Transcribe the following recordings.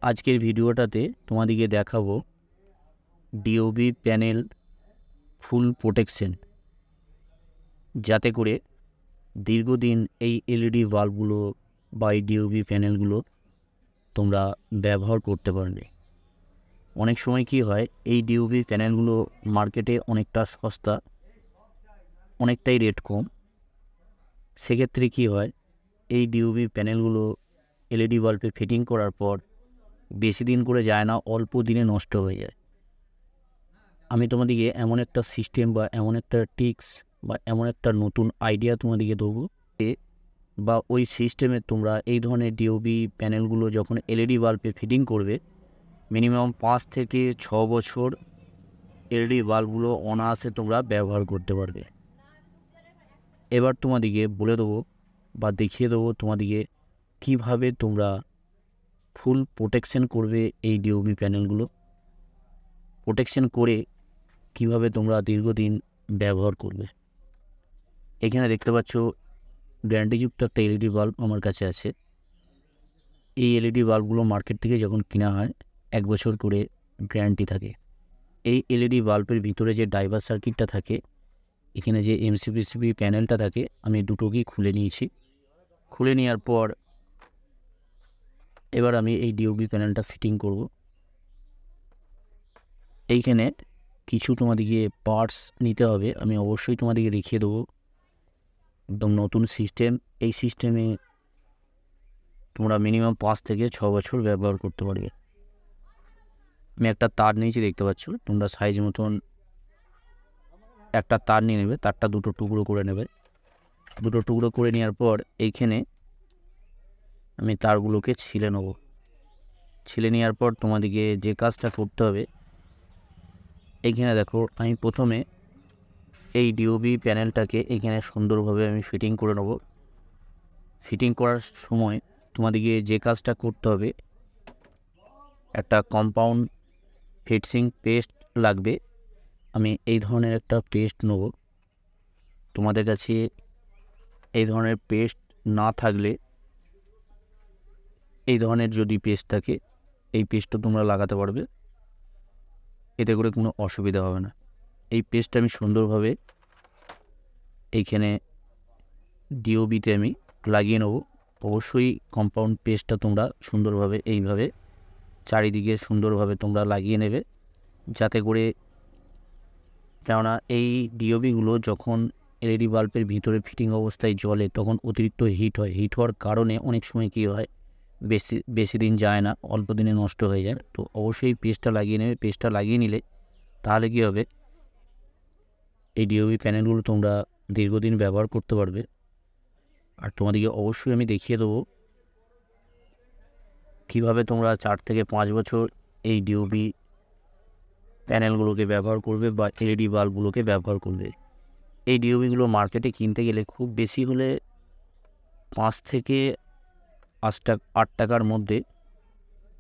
আজকের ভিডিওটাতে তোমাদেরকে দেখাবো ডিওবি প্যানেল ফুল প্রোটেকশন, যাতে করে দীর্ঘদিন এই এলইডি বাল্বগুলো বা এই ডিওবি প্যানেলগুলো তোমরা ব্যবহার করতে পারবে। অনেক সময় কি হয়, এই ডিওবি প্যানেলগুলো মার্কেটে অনেকটা সস্তা, অনেকটাই রেট কম। সেক্ষেত্রে কি হয়, এই ডিওবি প্যানেলগুলো এলইডি বাল্বে ফিটিং করার পর বেশি দিন করে যায় না, অল্প দিনে নষ্ট হয়ে যায়। আমি তোমাদেরকে এমন একটা সিস্টেম বা এমন একটা টিক্স বা এমন একটা নতুন আইডিয়া তোমাদেরকে দেবো, বা ওই সিস্টেমে তোমরা এই ধরনের ডিওবি প্যানেলগুলো যখন এলইডি বাল্বে ফিটিং করবে, মিনিমাম 5 থেকে 6 বছর এলইডি বাল্বগুলো অনায়াসে তোমরা ব্যবহার করতে পারবে। এবার তোমাদেরকে বলে দেবো বা দেখিয়ে দেবো তোমাদেরকে কীভাবে তোমরা ফুল প্রোটেকশন করবে এই ডিওবি প্যানেলগুলো। প্রোটেকশন করে কিভাবে তোমরা দীর্ঘদিন ব্যবহার করবে। এখানে দেখতে পাচ্ছ গ্যারান্টিযুক্ত একটা এলইডি বাল্ব আমার কাছে আছে। এই এলইডি বাল্বগুলো মার্কেট থেকে যখন কেনা হয় 1 বছর করে গ্যারান্টি থাকে। এই এলইডি বাল্বের ভিতরে যে ড্রাইভার সার্কিটটা থাকে, এখানে যে এমসিপিসিবি প্যানেলটা থাকে, আমি দুটোকেই খুলে নিয়েছি। খুলে নেওয়ার পর এবার আমি এই ডিওবি প্যানেলটা ফিটিং করব। এইখানে কিছু তোমাদেরকে পার্টস নিতে হবে, আমি অবশ্যই তোমাদেরকে দেখিয়ে দেবো। একদম নতুন সিস্টেম, এই সিস্টেমে তোমরা মিনিমাম 5 থেকে 6 বছর ব্যবহার করতে পারবে। আমি একটা তার নিয়েছি, দেখতে পাচ্ছ তোমরা সাইজ মতন একটা তার নিয়ে নেবে। তারটা দুটো টুকরো করে নেবে। দুটো টুকরো করে নেওয়ার পর এইখানে আমি তারগুলোকে ছিলে নেব। ছিলে নেওয়ার পর তোমাদেরকে যে কাজটা করতে হবে, এইখানে দেখো আমি প্রথমে এই ডিওবি প্যানেলটাকে এখানে সুন্দরভাবে আমি ফিটিং করে নেব। ফিটিং করার সময় তোমাদেরকে যে কাজটা করতে হবে, একটা কম্পাউন্ড ফিক্সিং পেস্ট লাগবে। আমি এই ধরনের একটা পেস্ট নেব। তোমাদের কাছে এই ধরনের পেস্ট না থাকলে, এই ধরনের যদি পেস্ট থাকে, এই পেস্টটা তোমরা লাগাতে পারবে, এতে করে কোনো অসুবিধা হবে না। এই পেস্টটা আমি সুন্দরভাবে এইখানে ডিওবিতে আমি লাগিয়ে নেব। অবশ্যই কম্পাউন্ড পেস্টটা তোমরা সুন্দরভাবে এইভাবে চারিদিকে সুন্দরভাবে তোমরা লাগিয়ে নেবে, যাতে করে, কেননা এই ডিওবিগুলো যখন এলইডি বাল্বের ভিতরে ফিটিং অবস্থায় জ্বলে তখন অতিরিক্ত হিট হয়। হিট হওয়ার কারণে অনেক সময় কী হয়, বেশি দিন যায় না, অল্প দিনে নষ্ট হয়ে যায়। তো অবশ্যই পেস্টটা লাগিয়ে নেবে। পেস্টটা লাগিয়ে নিলে তাহলে কী হবে, এই ডিওবি প্যানেলগুলো তোমরা দীর্ঘদিন ব্যবহার করতে পারবে। আর তোমাদেরকে অবশ্যই আমি দেখিয়ে দেবো কীভাবে তোমরা 4 থেকে 5 বছর এই ডিওবি প্যানেলগুলোকে ব্যবহার করবে বা এলইডি বাল্বগুলোকে ব্যবহার করবে। এই ডিওবিগুলো মার্কেটে কিনতে গেলে খুব বেশি হলে 5 থেকে 8 টাকার মধ্যে,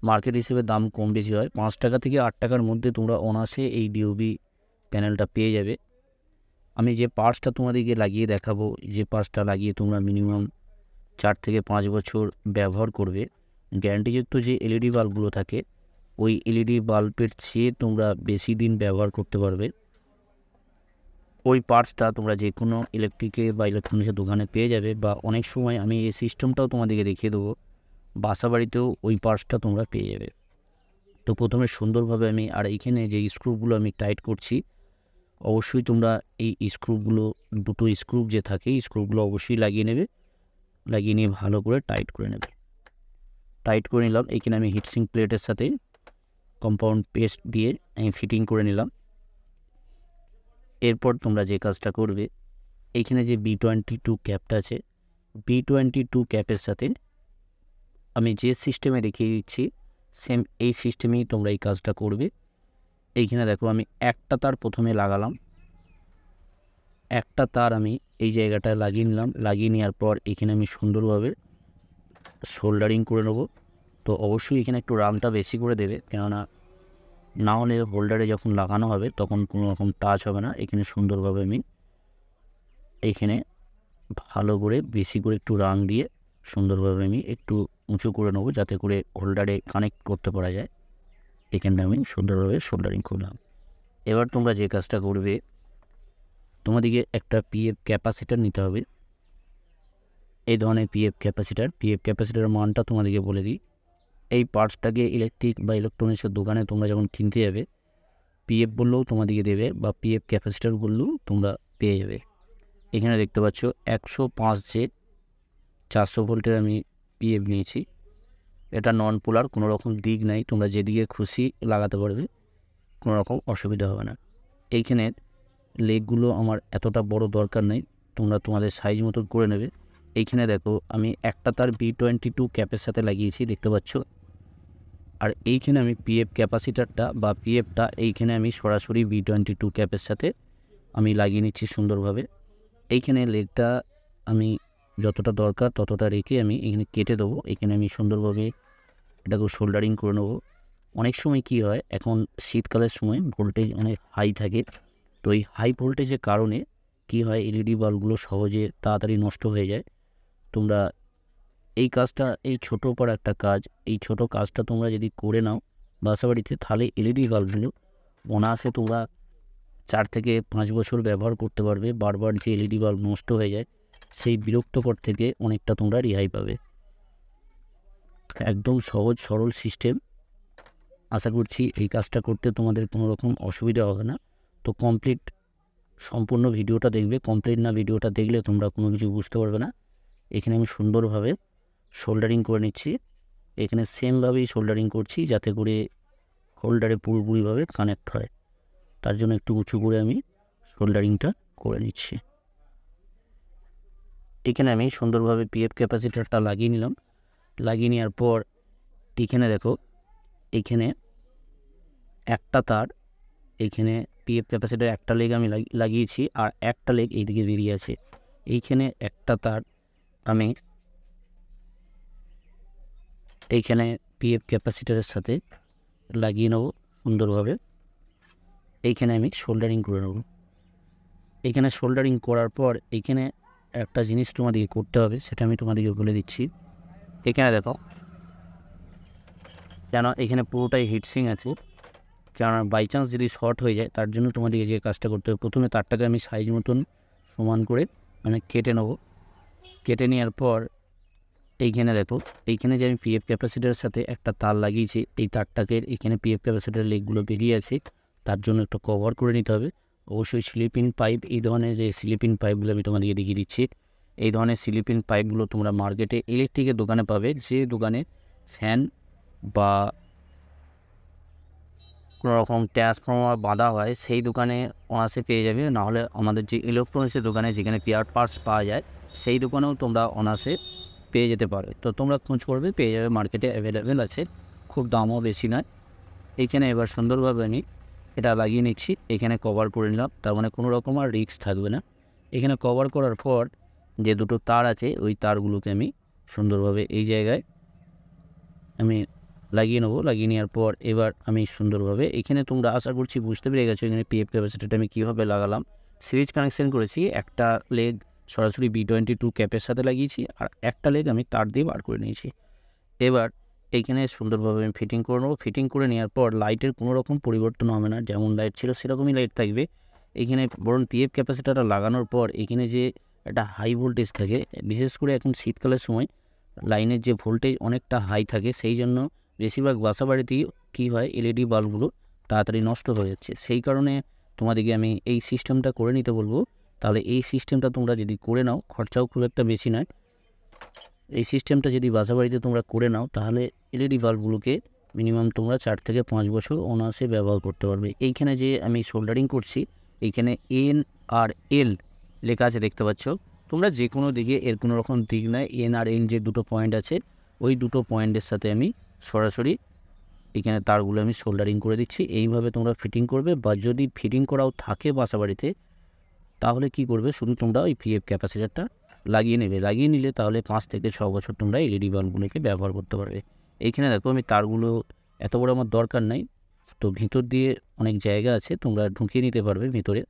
মার্কেট হিসেবে দাম কম বেশি হয়। 5 টাকা থেকে 8 টাকার মধ্যে তোমরা অনায়াসে এই ডিওবি প্যানেলটা পেয়ে যাবে। আমি যে পার্টসটা তোমাদেরকে লাগিয়ে দেখাবো, যে পার্টসটা লাগিয়ে তোমরা মিনিমাম 4 থেকে 5 বছর ব্যবহার করবে, গ্যারান্টিযুক্ত যে এলইডি বাল্বগুলো থাকে, ওই এলইডি বাল্বের চেয়ে তোমরা বেশি দিন ব্যবহার করতে পারবে। ওই পার্টসটা তোমরা যে কোনো ইলেকট্রিকের বা ইলেকট্রনিক্সের দোকানে পেয়ে যাবে, বা অনেক সময় আমি এই সিস্টেমটাও তোমাদেরকে দেখিয়ে দেবো, বাসা বাড়িতেও ওই পার্টসটা তোমরা পেয়ে যাবে। তো প্রথমে সুন্দরভাবে আমি, আর এইখানে যে স্ক্রুগুলো আমি টাইট করছি, অবশ্যই তোমরা এই স্ক্রুগুলো, দুটো স্ক্রু যে থাকে, স্ক্রুগুলো অবশ্যই লাগিয়ে নেবে। লাগিয়ে নিয়ে ভালো করে টাইট করে নেবে। টাইট করে নিলাম। এইখানে আমি হিটসিং প্লেটের সাথে কম্পাউন্ড পেস্ট দিয়ে আমি ফিটিং করে নিলাম। এরপর তোমরা যে কাজটা করবে, এইখানে যে B22 ক্যাপটা আছে, B22 ক্যাপের সাথে আমি যে সিস্টেমে দেখিয়ে দিচ্ছি, সেম এই সিস্টেমেই তোমরা এই কাজটা করবে। এইখানে দেখো আমি একটা তার প্রথমে লাগালাম। একটা তার আমি এই জায়গাটায় লাগিয়ে নিলাম। লাগিয়ে নেওয়ার পর এখানে আমি সুন্দরভাবে সোল্ডারিং করে নেব। তো অবশ্যই এখানে একটু রামটা বেশি করে দেবে, কেননা না হলে হোল্ডারে যখন লাগানো হবে তখন কোনো রকম টাচ হবে না। এখানে সুন্দরভাবে আমি এইখানে ভালো করে বেশি করে একটু রাং দিয়ে সুন্দরভাবে আমি একটু উঁচু করে নেবো যাতে করে হোল্ডারে কানেক্ট করতে পারা যায়। এখানে আমি সুন্দরভাবে সোল্ডারিং করলাম। এবার তোমরা যে কাজটা করবে, তোমাদেরকে একটা পিএফ ক্যাপাসিটার নিতে হবে। এই ধরনের পিএফ ক্যাপাসিটারের মানটা তোমাদেরকে বলে দিই। এই পার্টসটাকে ইলেকট্রিক বা ইলেকট্রনিক্সের দোকানে তোমরা যখন কিনতে যাবে, পিএফ বললেও তোমাদেরকে দেবে বা পিএফ ক্যাপাসিটার বললেও তোমরা পেয়ে যাবে। এখানে দেখতে পাচ্ছ 105J 400 ভোল্টের আমি পিএফ নিয়েছি। এটা নন পোলার, কোনো রকম দিক নাই, তোমরা যেদিকে খুশি লাগাতে পারবে, কোনো রকম অসুবিধা হবে না। এইখানে লেগগুলো আমার এতটা বড় দরকার নেই, তোমরা তোমাদের সাইজ মতো করে নেবে। এইখানে দেখো আমি একটা তার B22 ক্যাপের সাথে লাগিয়েছি, দেখতে পাচ্ছ। আর এইখানে আমি পিএফ ক্যাপাসিটারটা বা পিএফটা এইখানে আমি সরাসরি B22 ক্যাপের সাথে আমি লাগিয়ে নিচ্ছি সুন্দরভাবে। এইখানে লেগটা আমি যতটা দরকার ততটা রেখে আমি এখানে কেটে দেবো। এখানে আমি সুন্দরভাবে এটাকে সোল্ডারিং করে নেবো। অনেক সময় কি হয়, এখন শীতকালের সময় ভোল্টেজ অনেক হাই থাকে, তো এই হাই ভোল্টেজের কারণে কি হয়, এলইডি বাল্বগুলো সহজে তাড়াতাড়ি নষ্ট হয়ে যায়। তোমরা এই কাজটা, এই ছোটো পর একটা কাজ, এই ছোট কাজটা তোমরা যদি করে নাও বাসাবাড়িতে, তাহলে এলইডি বাল্বগুলো অনায়াসে তোমরা 4 থেকে 5 বছর ব্যবহার করতে পারবে। বারবার যে এলইডি বাল্ব নষ্ট হয়ে যায় সেই বিরক্তকর থেকে অনেকটা তোমরা রেহাই পাবে। একদম সহজ সরল সিস্টেম। আশা করছি এই কাজটা করতে তোমাদের কোনো রকম অসুবিধা হবে না। তো সম্পূর্ণ ভিডিওটা দেখবে, কমপ্লিট না ভিডিওটা দেখলে তোমরা কোনো কিছু বুঝতে পারবে না। এখানে আমি সুন্দরভাবে সোল্ডারিং করে নিচ্ছি। এখানে সেমভাবেই সোল্ডারিং করছি যাতে করে হোল্ডারে পুরোপুরিভাবে কানেক্ট হয়, তার জন্য একটু উঁচু করে আমি সোল্ডারিংটা করে নিচ্ছি। এখানে আমি সুন্দরভাবে পিএফ ক্যাপাসিটারটা লাগিয়ে নিলাম। লাগিয়ে নেওয়ার পর এখানে দেখো, এখানে একটা তার, এইখানে পিএফ ক্যাপাসিটার একটা লেগ আমি লাগিয়েছি আর একটা লেগ এইদিকে বেরিয়ে আছে। এইখানে একটা তার আমি এইখানে পিএফ ক্যাপাসিটারের সাথে লাগিয়ে নেব সুন্দরভাবে। এইখানে আমি সোল্ডারিং করে নেব। এইখানে সোল্ডারিং করার পর এইখানে একটা জিনিস তোমাদেরকে করতে হবে, সেটা আমি তোমাদেরকে বলে দিচ্ছি। এখানে দেখো, কেন এখানে পুরোটাই হিটসিং আছে, কেননা বাই চান্স যদি শর্ট হয়ে যায়, তার জন্য তোমাদেরকে যে কাজটা করতে হবে, প্রথমে তারটাকে আমি সাইজ মতন সমান করে মানে কেটে নেব। কেটে নেওয়ার পর এইখানে দেখো, এইখানে যে আমি পিএফ ক্যাপাসিটারের সাথে একটা তার লাগিয়েছি, এই তারটাকে এখানে পিএফ ক্যাপাসিটারের লেগগুলো বেরিয়ে আছে, তার জন্য একটা কভার করে নিতে হবে। অবশ্যই স্লিপিং পাইপ, এই ধরনের যে স্লিপিং পাইপগুলো আমি তোমাদেরকে দেখিয়ে দিচ্ছি। এই ধরনের স্লিপিং পাইপগুলো তোমরা মার্কেটে ইলেকট্রিকের দোকানে পাবে, যে দোকানে ফ্যান বা কোনো রকম ট্রান্সফর্মার বাঁধা হয় সেই দোকানে অনায়াসে পেয়ে যাবে। নাহলে আমাদের যে ইলেকট্রনিক্সের দোকানে যেখানে পেয়ার পার্টস পাওয়া যায় সেই দোকানেও তোমরা অনায়াসে পেয়ে যেতে পারো। তো তোমরা খোঁজ করবে, পেয়ে যাবে, মার্কেটে অ্যাভেলেবেল আছে, খুব দামও বেশি নয়। এইখানে এবার সুন্দরভাবে আমি এটা লাগিয়ে নিচ্ছি। এখানে কভার করে নিলাম, তার মানে কোনো রকম আর রিস্ক থাকবে না। এখানে কভার করার পর যে দুটো তার আছে ওই তারগুলোকে আমি সুন্দরভাবে এই জায়গায় আমি লাগিয়ে নেবো। লাগিয়ে নেওয়ার পর এবার আমি সুন্দরভাবে, এখানে তোমরা আশা করছি বুঝতে পেরে গেছো এখানে পিএফ ক্যাপাসিটারটা আমি কীভাবে লাগালাম। সিরিজ কানেকশন করেছি, একটা লেগ সরাসরি B22 ক্যাপের সাথে লাগিয়েছি আর একটা লেগ আমি তার দিয়ে বার করে নিয়েছি। এবার এইখানে সুন্দরভাবে আমি ফিটিং করে নেবো। ফিটিং করে নেওয়ার পর লাইটের কোনো রকম পরিবর্তন হবে না, যেমন লাইট ছিল সেরকমই লাইট থাকবে। এখানে বরং পিএফ ক্যাপাসিটারটা লাগানোর পর এখানে যে একটা হাই ভোল্টেজ থাকে, বিশেষ করে এখন শীতকালের সময় লাইনের যে ভোল্টেজ অনেকটা হাই থাকে, সেই জন্য বেশিরভাগ বাসা বাড়িতেই কী হয়, এলইডি বাল্বগুলো তাড়াতাড়ি নষ্ট হয়ে যাচ্ছে। সেই কারণে তোমাদেরকে আমি এই সিস্টেমটা করে নিতে বলবো। তাহলে এই সিস্টেমটা তোমরা যদি করে নাও, খরচাও খুব একটা বেশি নয়। এই সিস্টেমটা যদি বাসা বাড়িতে তোমরা করে নাও, তাহলে এলইডি বাল্বগুলোকে মিনিমাম তোমরা 4 থেকে 5 বছর অনায়াসে ব্যবহার করতে পারবে। এইখানে যে আমি সোল্ডারিং করছি, এইখানে এন আর এল লেখা আছে, দেখতে পাচ্ছ। তোমরা যে কোনো দিকে, এর কোনো রকম দিক নয়, এন আর এল যে দুটো পয়েন্ট আছে ওই দুটো পয়েন্টের সাথে আমি সরাসরি এখানে তারগুলো আমি সোল্ডারিং করে দিচ্ছি। এইভাবে তোমরা ফিটিং করবে, বা যদি ফিটিং করাও থাকে বাসা বাড়িতে, তাহলে কি করবে, শুধু তোমরা ওই পিএফ ক্যাপাসিটারটা লাগিয়ে নেবে। লাগিয়ে নিলে তাহলে 5 থেকে 6 বছর তোমরা এলইডি বাল্বগুলোকে ব্যবহার করতে পারবে। এইখানে দেখো আমি তারগুলো এত বড় আমার দরকার নাই, তো ভিতর দিয়ে অনেক জায়গা আছে, তোমরা ঢুকিয়ে নিতে পারবে ভিতরে।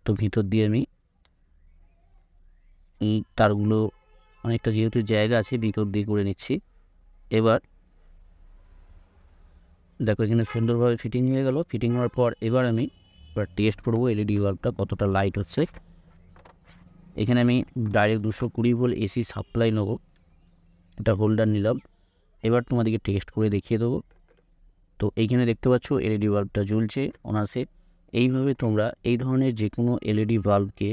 তো ভিতর দিয়ে আমি এই তারগুলো অনেকটা যেহেতু জায়গা আছে ভিতর দিয়ে করে নিচ্ছি। এবার দেখো এখানে সুন্দরভাবে ফিটিং হয়ে গেল। ফিটিং হওয়ার পর এবার আমি টেস্ট করবো এলইডি বাল্বটা কতটা লাইট হচ্ছে। এখানে আমি ডাইরেক্ট 220 ভোল্ট এসি সাপ্লাই নেবো, এটা হোল্ডার নিলাম। এবার তোমাদেরকে টেস্ট করে দেখিয়ে দেবো। তো এইখানে দেখতে পাচ্ছ এলইডি বাল্বটা জ্বলছে অনাসে। এইভাবে তোমরা এই ধরনের যে কোনো এলইডি বাল্বকে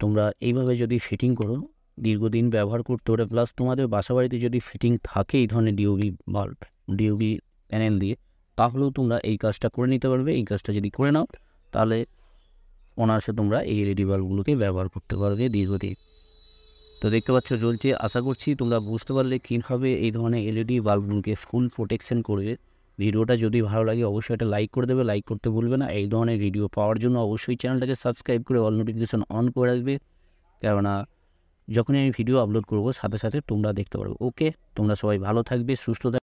তোমরা এইভাবে যদি ফিটিং করো দীর্ঘদিন ব্যবহার করতে পারে, প্লাস তোমাদের বাসাবাড়িতে যদি ফিটিং থাকে এই ধরনের ডিওবি বাল্ব, ডিওবি প্যানেল দিয়ে, তাহলেও তোমরা এই কাজটা করে নিতে পারবে। এই কাজটা যদি করে নাও তাহলে অনায়াসে তোমরা এই এলইডি বাল্বগুলোকে ব্যবহার করতে পারবে দীর্ঘদিন। তো দেখতে পাচ্ছ জ্বলছে। আশা করছি তোমরা বুঝতে পারলে কীভাবে এই ধরনের এলইডি বাল্বগুলোকে ফুল প্রোটেকশন করবে। ভিডিওটা যদি ভালো লাগে অবশ্যই একটা লাইক করে দেবে, লাইক করতে ভুলবে না। এই ধরনের ভিডিও পাওয়ার জন্য অবশ্যই চ্যানেলটাকে সাবস্ক্রাইব করে অল নোটিফিকেশান অন করে রাখবে, কেননা যখনই আমি ভিডিও আপলোড করবো সাথে সাথে তোমরা দেখতে পারবে। ওকে, তোমরা সবাই ভালো থাকবে, সুস্থ থাকবে।